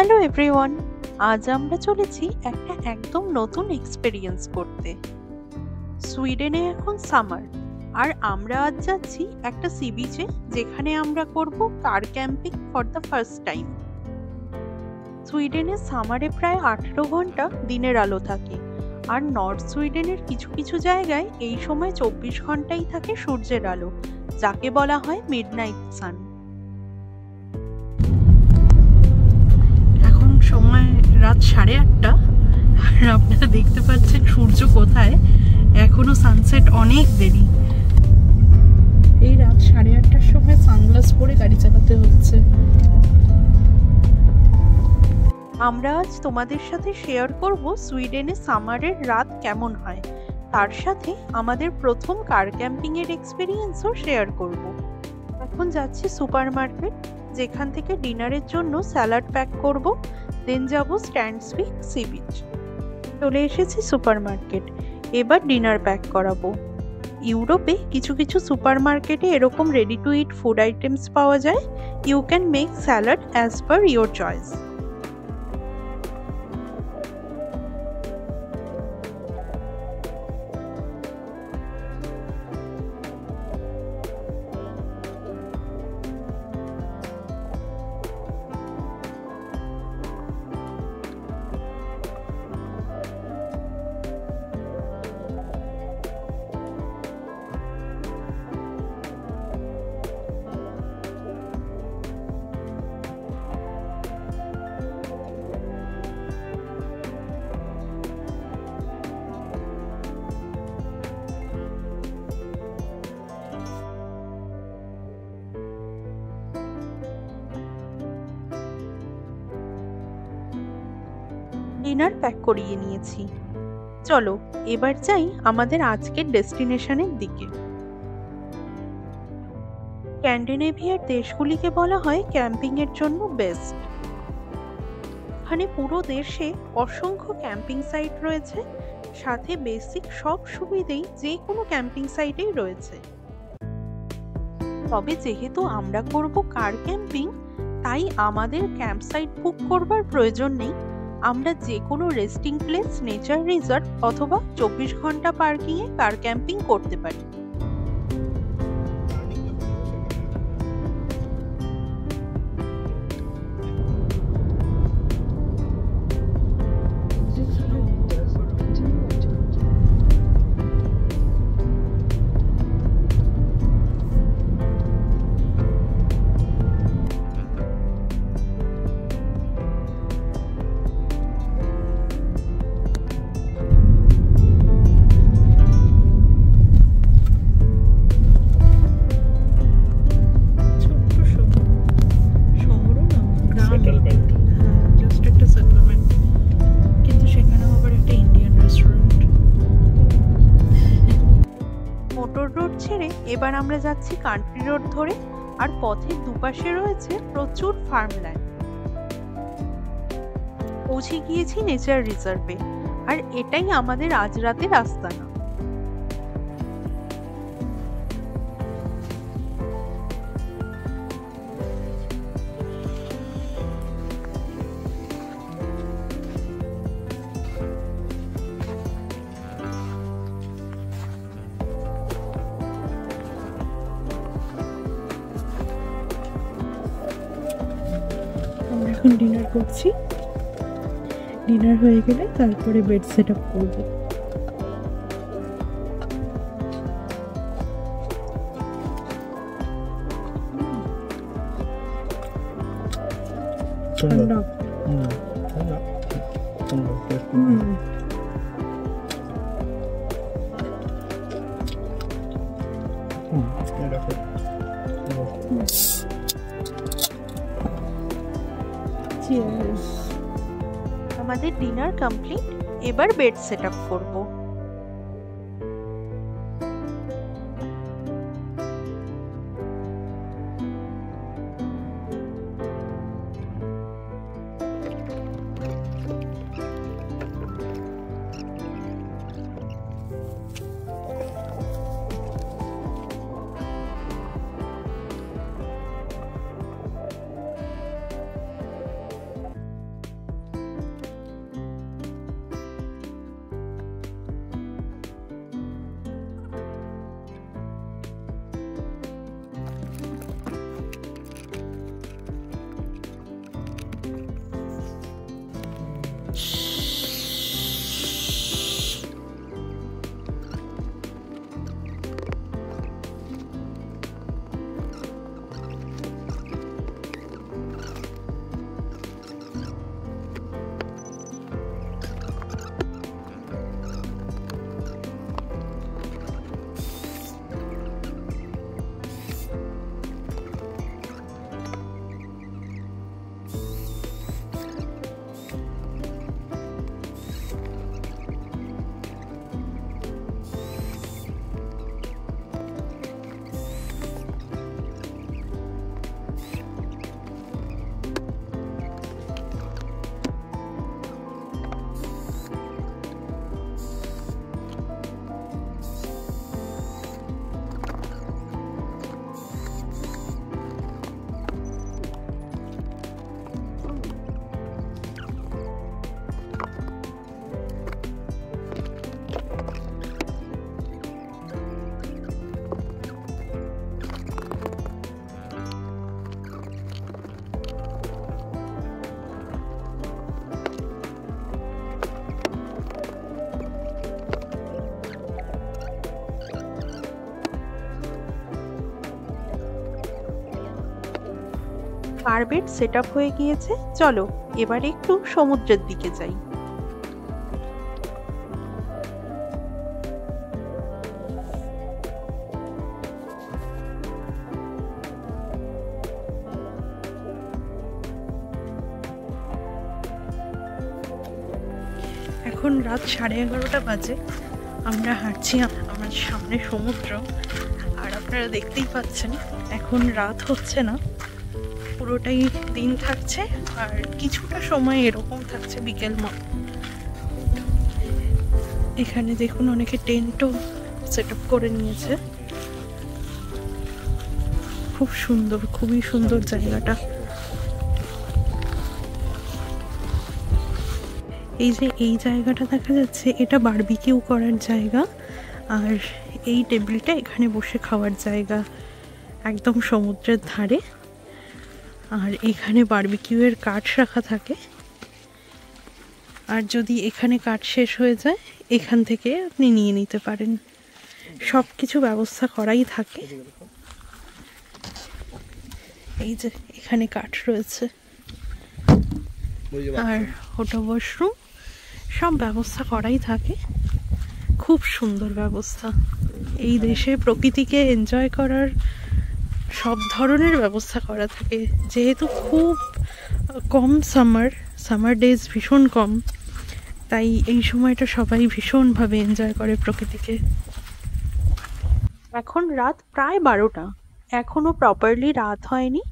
Hello everyone, আজ আমরা চলেছি একটা একদম নতুন এক্সপেরিয়েন্স করতে। সুইডেনে এখন সামার, আর আমরা আজ যাচ্ছি একটা সি বিচে যেখানে আমরা করব car camping for the first time. সুইডেনে সামারে প্রায় 18 ঘন্টা দিনের আলো থাকে, আর নর্থ সুইডেনের কিছু কিছু জায়গায় এই সময় 24 ঘন্টাই থাকে সূর্যের আলো, যাকে বলা হয় মিডনাইট সান। সময় রাত 8:30, আর আপনারা দেখতে পাচ্ছেন সূর্য কোথায়। এখনো সানসেট অনেক দেরি। এই রাত 8:30টার সময় সানগ্লাস পরে গাড়ি চালাতে হচ্ছে। আমরা আজ তোমাদের সাথে শেয়ার করব সুইডেনে সামারের রাত কেমন হয়, তার সাথে আমাদের প্রথম কার ক্যাম্পিং এর এক্সপেরিয়েন্সও শেয়ার করব। এখন যাচ্ছি সুপারমার্কেট, যেখান থেকে ডিনারের জন্য স্যালাড প্যাক করব, দেন যাব স্ট্যান্ডসভিক সি বিচ। চলে এসেছি সুপারমার্কেট, এবার ডিনার প্যাক করাবো। ইউরোপে কিছু কিছু সুপারমার্কেটে এরকম ready to eat food items পাওয়া যায়। You can make salad as per your choice. Dinner pack করিয়ে নিয়েছি, চলো এবার যাই আমাদের আজকের ডেস্টিনেশনের দিকে। স্ক্যান্ডিনেভিয়ার দেশগুলিকে বলা হয় ক্যাম্পিং এর জন্য বেস্ট। এখানে পুরো দেশে অসংখ্য ক্যাম্পিং সাইট রয়েছে, সাথে বেসিক সব সুবিধেই যে কোনো ক্যাম্পিং সাইটেই রয়েছে। তবে যেহেতু আমরা করব কার ক্যাম্পিং, তাই আমাদের ক্যাম্প সাইট বুক করবার প্রয়োজন নেই। আমরা যে কোনো রেস্টিং প্লেস, নেচার রিজার্ভ অথবা 24 ঘন্টা পার্কিংয়ে কার ক্যাম্পিং করতে পারি। এবার আমরা যাচ্ছি কান্ট্রি রোড ধরে, আর পথের দুপাশে রয়েছে প্রচুর ফার্মল্যান্ড। পৌঁছে গিয়েছি নেচার রিজার্ভে, আর এটাই আমাদের আজ রাতের আস্তানা। এখন ডিনার করছি, ডিনার হয়ে গেলে তারপরে বেড সেট আপ করবো। আমাদের ডিনার কমপ্লিট, এবার বেড সেট আপ করবো। বেড সেট আপ হয়ে গিয়েছে, চলো এবার একটু সমুদ্রের দিকে যাই। এখন রাত 11:30 বাজে, আমরা হাঁটছি, আমার সামনে সমুদ্র, আর আপনারা দেখতেই পাচ্ছেন এখন রাত হচ্ছে না, পুরোটাই দিন থাকছে, আর কিছুটা সময় এরকম থাকছে বিকেল মতো। এখানে দেখুন অনেকে টেন্টও সেট আপ করে নিয়েছে, খুব সুন্দর, খুবই সুন্দর জায়গাটা। এই যে এই জায়গাটা দেখা যাচ্ছে, এটা বারবিকিউ করার জায়গা, আর এই টেবিলটা এখানে বসে খাওয়ার জায়গা, একদম সমুদ্রের ধারে। আর এখানে বারবিকিউ এর কাঠ রাখা থাকে, আর যদি এখানে কাঠ শেষ হয়ে যায় এখান থেকে আপনি নিয়ে নিতে পারেন, সব কিছু ব্যবস্থা করাই থাকে। এই যে এখানে কাঠ রয়েছে, আর ওটা ওয়াশরুম, সব ব্যবস্থা করাই থাকে, খুব সুন্দর ব্যবস্থা। এই দেশে প্রকৃতিকে এনজয় করার সব ধরনের ব্যবস্থা করা থাকে, যেহেতু খুব কম সামার ডেজ ভীষণ কম, তাই এই সময়টা সবাই ভীষণভাবে এনজয় করে প্রকৃতিকে। এখন রাত প্রায় 12টা, এখনো প্রপারলি রাত হয়নি।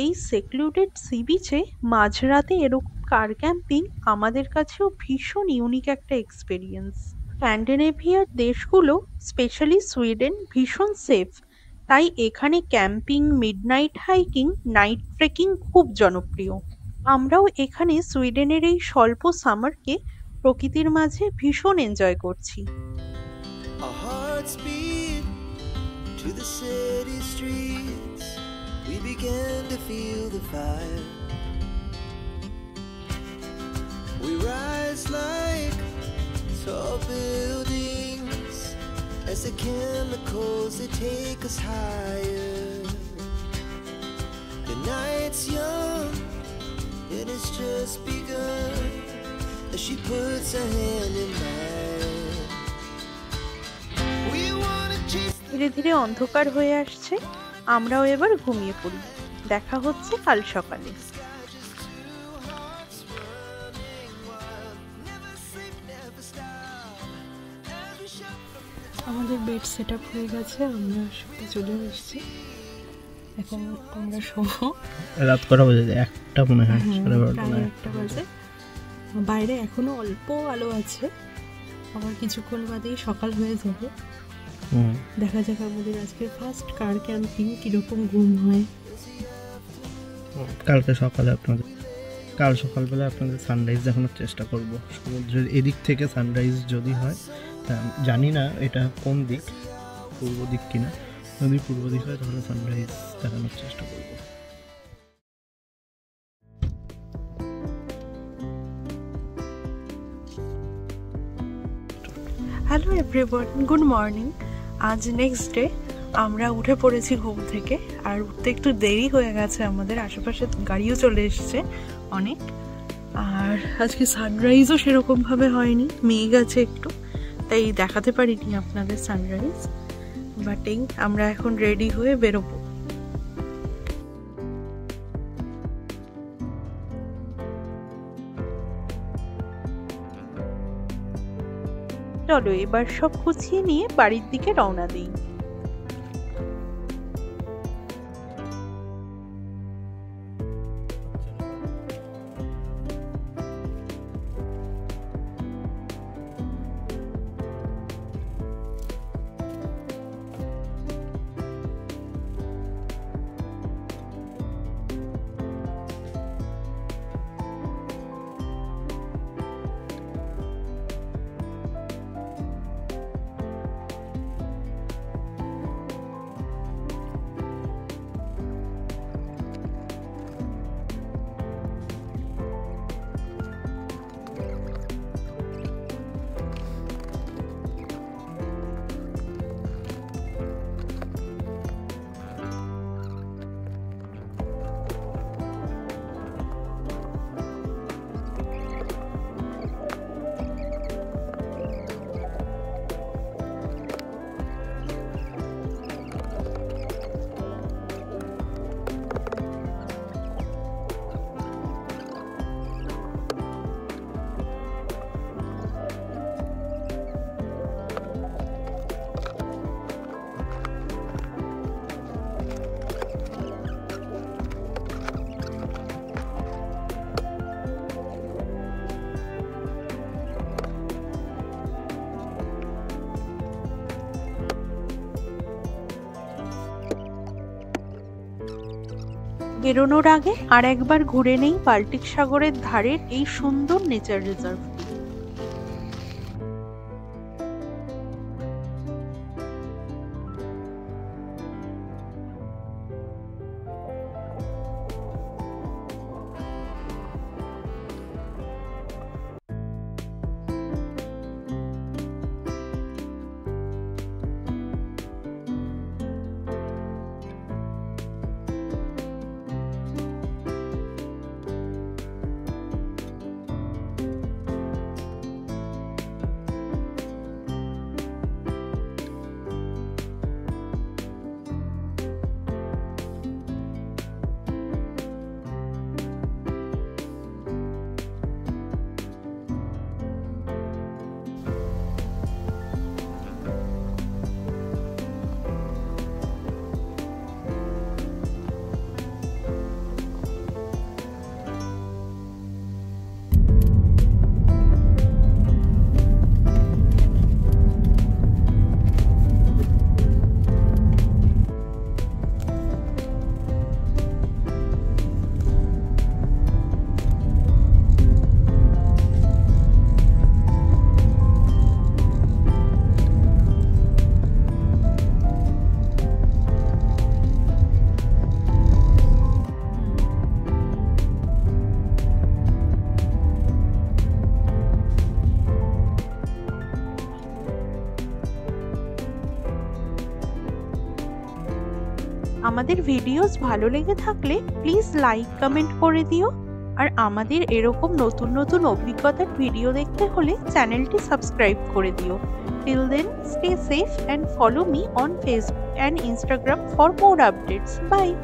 এই সেক্লুডেড সি বিচে মাঝরাতে এরকম কার ক্যাম্পিং আমাদের কাছেও ভীষণ ইউনিক একটা এক্সপেরিয়েন্স। স্ক্যান্ডিনেভিয়ার দেশগুলো, স্পেশালি সুইডেন, ভীষণ সেফ, তাই এখানে camping, midnight hiking, night trekking খুব জনপ্রিয়। আমরাও এখানে সুইডেনের এই স্বল্প সামারকে প্রকৃতির মাঝে ভীষণ এনজয় করছি। To the city streets, we began to feel the fire. We rise like tall buildings as the chemicals, they take us higher. The night's young and it's just begun as she puts her hand in mine. We wanna chase. ধীরে ধীরে অন্ধকার হয়ে আসছে, আমরাও এবার ঘুমিয়ে পড়ি। দেখা হচ্ছে কাল সকালে। আমাদের বেড সেট আপ হয়ে গেছে, আমরা শুতে চলে এসেছি। এখন আমরা শোবো। রাত কটা বাজে? 1টা মনে হয়, 1টা বাজে। বাইরে এখনো অল্প আলো আছে, আবার কিছুক্ষণ বাদেই সকাল হয়ে যাবে। দেখা যাক আমাদের আজকে ফার্স্ট কার ক্যাম্পিং কিরকম ঘুম হয়। কাল সকালবেলা আপনাদের সানরাইজ দেখানোর চেষ্টা করব। সমুদ্রের এদিক থেকে সানরাইজ যদি হয়, জানি না এটা কোন দিক, পূর্ব দিক কিনা, যদি পূর্ব দিক হয় তাহলে সানরাইজ দেখানোর চেষ্টা করব। Hello everyone, good morning. আজ নেক্সট ডে, আমরা উঠে পড়েছি ঘুম থেকে, আর উঠতে একটু দেরি হয়ে গেছে আমাদের, আশেপাশে গাড়িও চলে এসছে অনেক। আর আজকে সানরাইজও সেরকমভাবে হয়নি, মেঘ আছে একটু, তাই দেখাতে পারিনি আপনাদের সানরাইজ। বাট এই আমরা এখন রেডি হয়ে বেরোবো। চলো এবার সব গুছিয়ে নিয়ে বাড়ির দিকে রওনা দিই। বেরোনোর আগে আর একবার ঘুরে নেই বাল্টিক সাগরের ধারের এই সুন্দর নেচার রিজার্ভ। আমাদের ভিডিওস ভালো লেগে থাকলে প্লিজ লাইক কমেন্ট করে দিও। আর আমাদের এরকম নতুন নতুন অভিজ্ঞতার ভিডিও দেখতে হলে চ্যানেলটি সাবস্ক্রাইব করে দিও। Till then, stay safe and follow me on Facebook and Instagram for more updates. Bye.